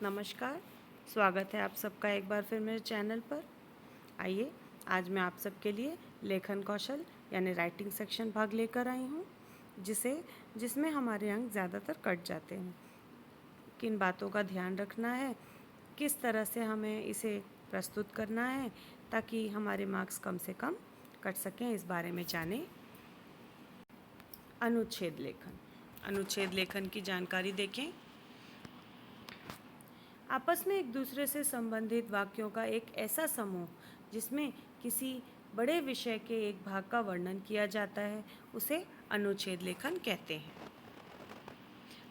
नमस्कार, स्वागत है आप सबका एक बार फिर मेरे चैनल पर। आइए, आज मैं आप सबके लिए लेखन कौशल यानी राइटिंग सेक्शन भाग लेकर आई हूँ, जिसमें हमारे अंक ज़्यादातर कट जाते हैं। किन बातों का ध्यान रखना है, किस तरह से हमें इसे प्रस्तुत करना है ताकि हमारे मार्क्स कम से कम कट सकें, इस बारे में जानें। अनुच्छेद लेखन की जानकारी देखें। आपस में एक दूसरे से संबंधित वाक्यों का एक ऐसा समूह जिसमें किसी बड़े विषय के एक भाग का वर्णन किया जाता है, उसे अनुच्छेद लेखन कहते हैं।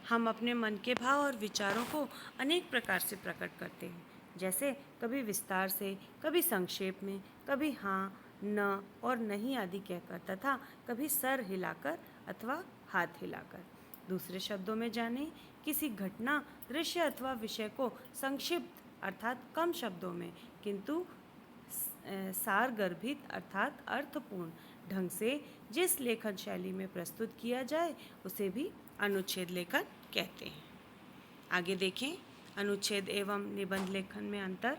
हम अपने मन के भाव और विचारों को अनेक प्रकार से प्रकट करते हैं, जैसे कभी विस्तार से, कभी संक्षेप में, कभी हाँ, न और नहीं आदि कहकर, तथा कभी सर हिलाकर अथवा हाथ हिलाकर। दूसरे शब्दों में जानें, किसी घटना, दृश्य अथवा विषय को संक्षिप्त अर्थात कम शब्दों में किंतु सारगर्भित अर्थात अर्थपूर्ण ढंग से जिस लेखन शैली में प्रस्तुत किया जाए उसे भी अनुच्छेद लेखन कहते हैं। आगे देखें, अनुच्छेद एवं निबंध लेखन में अंतर।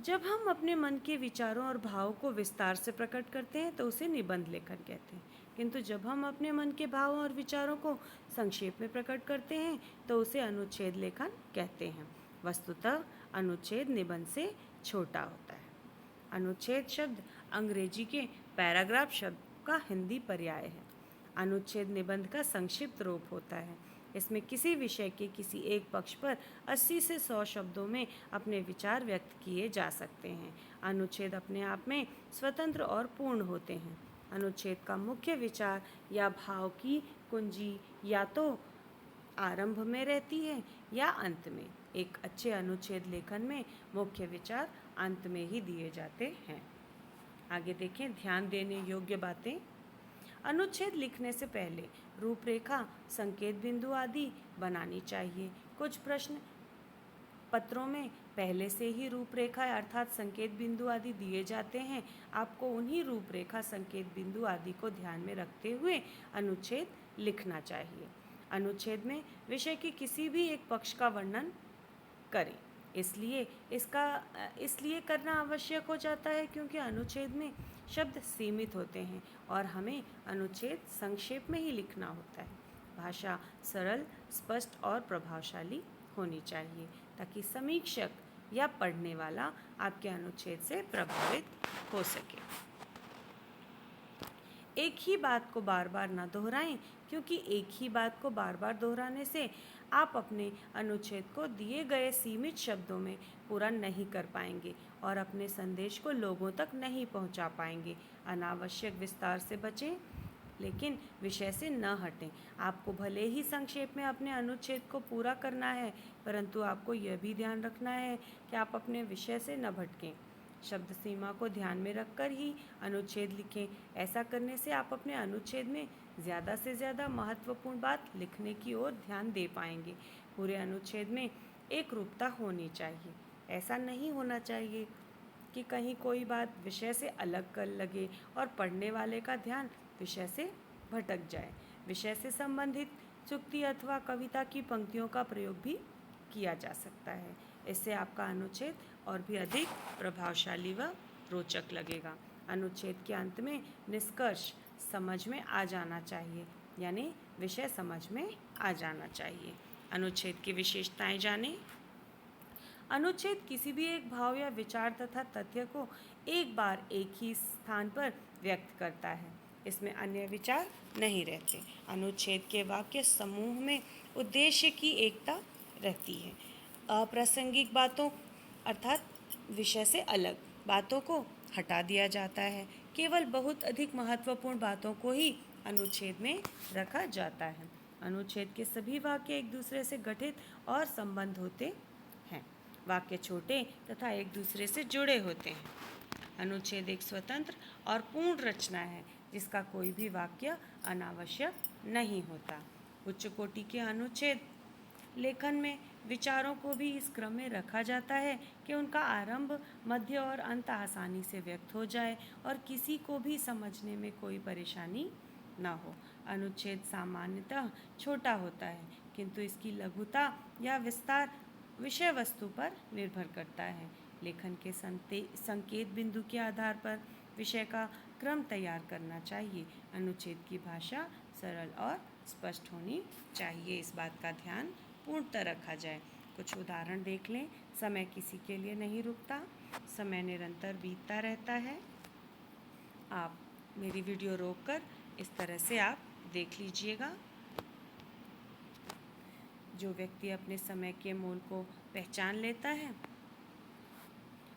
जब हम अपने मन के विचारों और भावों को विस्तार से प्रकट करते हैं तो उसे निबंध लेखन कहते हैं, किंतु जब हम अपने मन के भावों और विचारों को संक्षेप में प्रकट करते हैं तो उसे अनुच्छेद लेखन कहते हैं। वस्तुतः अनुच्छेद निबंध से छोटा होता है। अनुच्छेद शब्द अंग्रेजी के पैराग्राफ शब्द का हिंदी पर्याय है। अनुच्छेद निबंध का संक्षिप्त रूप होता है। इसमें किसी विषय के किसी एक पक्ष पर 80 से 100 शब्दों में अपने विचार व्यक्त किए जा सकते हैं। अनुच्छेद अपने आप में स्वतंत्र और पूर्ण होते हैं। अनुच्छेद का मुख्य विचार या भाव की कुंजी या तो आरंभ में रहती है या अंत में। एक अच्छे अनुच्छेद लेखन में मुख्य विचार अंत में ही दिए जाते हैं। आगे देखें, ध्यान देने योग्य बातें। अनुच्छेद लिखने से पहले रूपरेखा, संकेत बिंदु आदि बनानी चाहिए। कुछ प्रश्न पत्रों में पहले से ही रूपरेखा अर्थात संकेत बिंदु आदि दिए जाते हैं। आपको उन्हीं रूपरेखा, संकेत बिंदु आदि को ध्यान में रखते हुए अनुच्छेद लिखना चाहिए। अनुच्छेद में विषय के किसी भी एक पक्ष का वर्णन करें। इसलिए करना आवश्यक हो जाता है क्योंकि अनुच्छेद में शब्द सीमित होते हैं और हमें अनुच्छेद संक्षेप में ही लिखना होता है। भाषा सरल, स्पष्ट और प्रभावशाली होनी चाहिए ताकि समीक्षक या पढ़ने वाला आपके अनुच्छेद से प्रभावित हो सके। एक ही बात को बार बार न दोहराएं, क्योंकि एक ही बात को बार बार दोहराने से आप अपने अनुच्छेद को दिए गए सीमित शब्दों में पूरा नहीं कर पाएंगे और अपने संदेश को लोगों तक नहीं पहुंचा पाएंगे। अनावश्यक विस्तार से बचें, लेकिन विषय से न हटें। आपको भले ही संक्षेप में अपने अनुच्छेद को पूरा करना है, परंतु आपको यह भी ध्यान रखना है कि आप अपने विषय से न भटकें। शब्द सीमा को ध्यान में रखकर ही अनुच्छेद लिखें। ऐसा करने से आप अपने अनुच्छेद में ज़्यादा से ज़्यादा महत्वपूर्ण बात लिखने की ओर ध्यान दे पाएंगे। पूरे अनुच्छेद में एक रूपता होनी चाहिए। ऐसा नहीं होना चाहिए कि कहीं कोई बात विषय से अलग कर लगे और पढ़ने वाले का ध्यान विषय से भटक जाए। विषय से संबंधित चुक्ति अथवा कविता की पंक्तियों का प्रयोग भी किया जा सकता है। इससे आपका अनुच्छेद और भी अधिक प्रभावशाली व रोचक लगेगा। अनुच्छेद के अंत में निष्कर्ष समझ में आ जाना चाहिए, यानी विषय समझ में आ जाना चाहिए। अनुच्छेद की विशेषताएं जानें। अनुच्छेद किसी भी एक भाव या विचार तथा तथ्य को एक बार एक ही स्थान पर व्यक्त करता है। इसमें अन्य विचार नहीं रहते। अनुच्छेद के वाक्य समूह में उद्देश्य की एकता रहती है। अप्रासंगिक बातों अर्थात विषय से अलग बातों को हटा दिया जाता है। केवल बहुत अधिक महत्वपूर्ण बातों को ही अनुच्छेद में रखा जाता है। अनुच्छेद के सभी वाक्य एक दूसरे से गठित और संबंध होते हैं। वाक्य छोटे तथा एक दूसरे से जुड़े होते हैं। अनुच्छेद एक स्वतंत्र और पूर्ण रचना है जिसका कोई भी वाक्य अनावश्यक नहीं होता। उच्च कोटि के अनुच्छेद लेखन में विचारों को भी इस क्रम में रखा जाता है कि उनका आरंभ, मध्य और अंत आसानी से व्यक्त हो जाए और किसी को भी समझने में कोई परेशानी न हो। अनुच्छेद सामान्यतः छोटा होता है किंतु इसकी लघुता या विस्तार विषय वस्तु पर निर्भर करता है। लेखन के संकेत बिंदु के आधार पर विषय का क्रम तैयार करना चाहिए। अनुच्छेद की भाषा सरल और स्पष्ट होनी चाहिए। इस बात का ध्यान पूर्णतः रखा जाए। कुछ उदाहरण देख लें। समय किसी के लिए नहीं रुकता, समय निरंतर बीतता रहता है। आप मेरी वीडियो रोककर इस तरह से आप देख लीजिएगा। जो व्यक्ति अपने समय के मोल को पहचान लेता है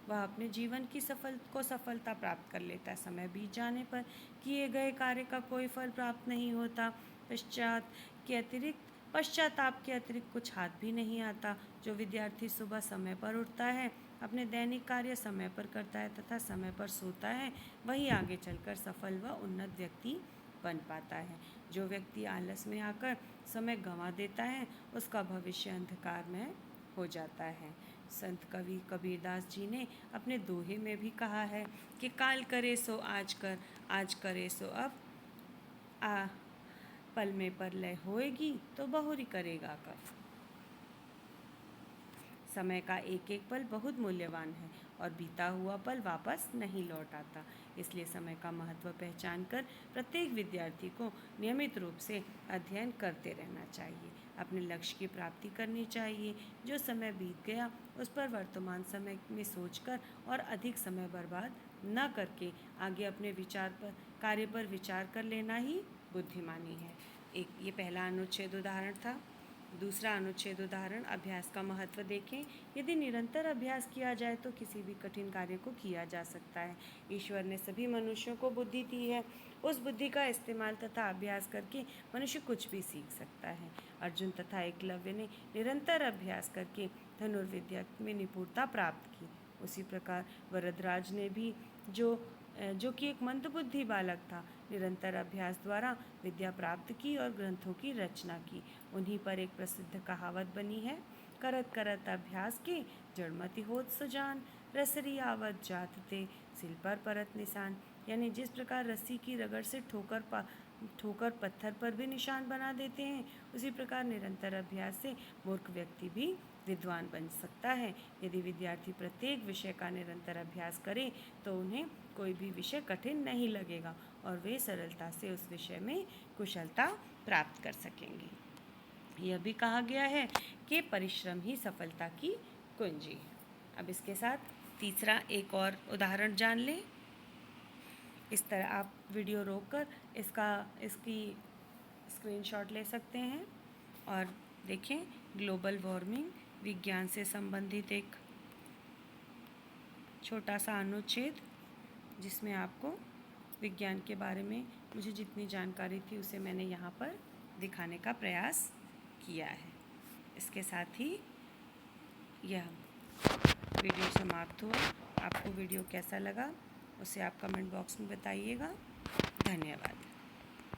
वह अपने जीवन की सफलता प्राप्त कर लेता है। समय बीत जाने पर किए गए कार्य का कोई फल प्राप्त नहीं होता। पश्चाताप के अतिरिक्त कुछ हाथ भी नहीं आता। जो विद्यार्थी सुबह समय पर उठता है, अपने दैनिक कार्य समय पर करता है तथा समय पर सोता है, वही आगे चलकर सफल व उन्नत व्यक्ति बन पाता है। जो व्यक्ति आलस में आकर समय गंवा देता है, उसका भविष्य अंधकारमय हो जाता है। संत कवि कबीरदास जी ने अपने दोहे में भी कहा है कि काल करे सो आज कर, आज करे सो अब, पल में पर लय होएगी तो बहुरी करेगा कब। समय का एक एक पल बहुत मूल्यवान है और बीता हुआ पल वापस नहीं लौट आता। इसलिए समय का महत्व पहचान कर प्रत्येक विद्यार्थी को नियमित रूप से अध्ययन करते रहना चाहिए। अपने लक्ष्य की प्राप्ति करनी चाहिए। जो समय बीत गया उस पर वर्तमान समय में सोचकर और अधिक समय बर्बाद न करके आगे अपने कार्य पर विचार कर लेना ही बुद्धिमानी है। ये पहला अनुच्छेद उदाहरण था। दूसरा अनुच्छेद उदाहरण अभ्यास का महत्व देखें। यदि निरंतर अभ्यास किया जाए तो किसी भी कठिन कार्य को किया जा सकता है। ईश्वर ने सभी मनुष्यों को बुद्धि दी है। उस बुद्धि का इस्तेमाल तथा अभ्यास करके मनुष्य कुछ भी सीख सकता है। अर्जुन तथा एकलव्य ने निरंतर अभ्यास करके धनुर्विद्या में निपुणता प्राप्त की। उसी प्रकार वरदराज ने भी जो कि एक मंदबुद्धि बालक था, निरंतर अभ्यास द्वारा विद्या प्राप्त की और ग्रंथों की रचना की। उन्हीं पर एक प्रसिद्ध कहावत बनी है, करत करत अभ्यास के जड़मति होत सुजान, रसरी आवत जात ते सिल पर परत निशान। यानी जिस प्रकार रस्सी की रगड़ से ठोकर पत्थर पर भी निशान बना देते हैं, उसी प्रकार निरंतर अभ्यास से मूर्ख व्यक्ति भी विद्वान बन सकता है। यदि विद्यार्थी प्रत्येक विषय का निरंतर अभ्यास करे तो उन्हें कोई भी विषय कठिन नहीं लगेगा और वे सरलता से उस विषय में कुशलता प्राप्त कर सकेंगे। यह भी कहा गया है कि परिश्रम ही सफलता की कुंजी है। अब इसके साथ तीसरा एक और उदाहरण जान लें। इस तरह आप वीडियो रोककर इसकी स्क्रीनशॉट ले सकते हैं और देखें। ग्लोबल वार्मिंग विज्ञान से संबंधित एक छोटा सा अनुच्छेद, जिसमें आपको विज्ञान के बारे में मुझे जितनी जानकारी थी उसे मैंने यहाँ पर दिखाने का प्रयास किया है। इसके साथ ही यह वीडियो समाप्त हुआ। आपको वीडियो कैसा लगा उसे आप कमेंट बॉक्स में बताइएगा। धन्यवाद।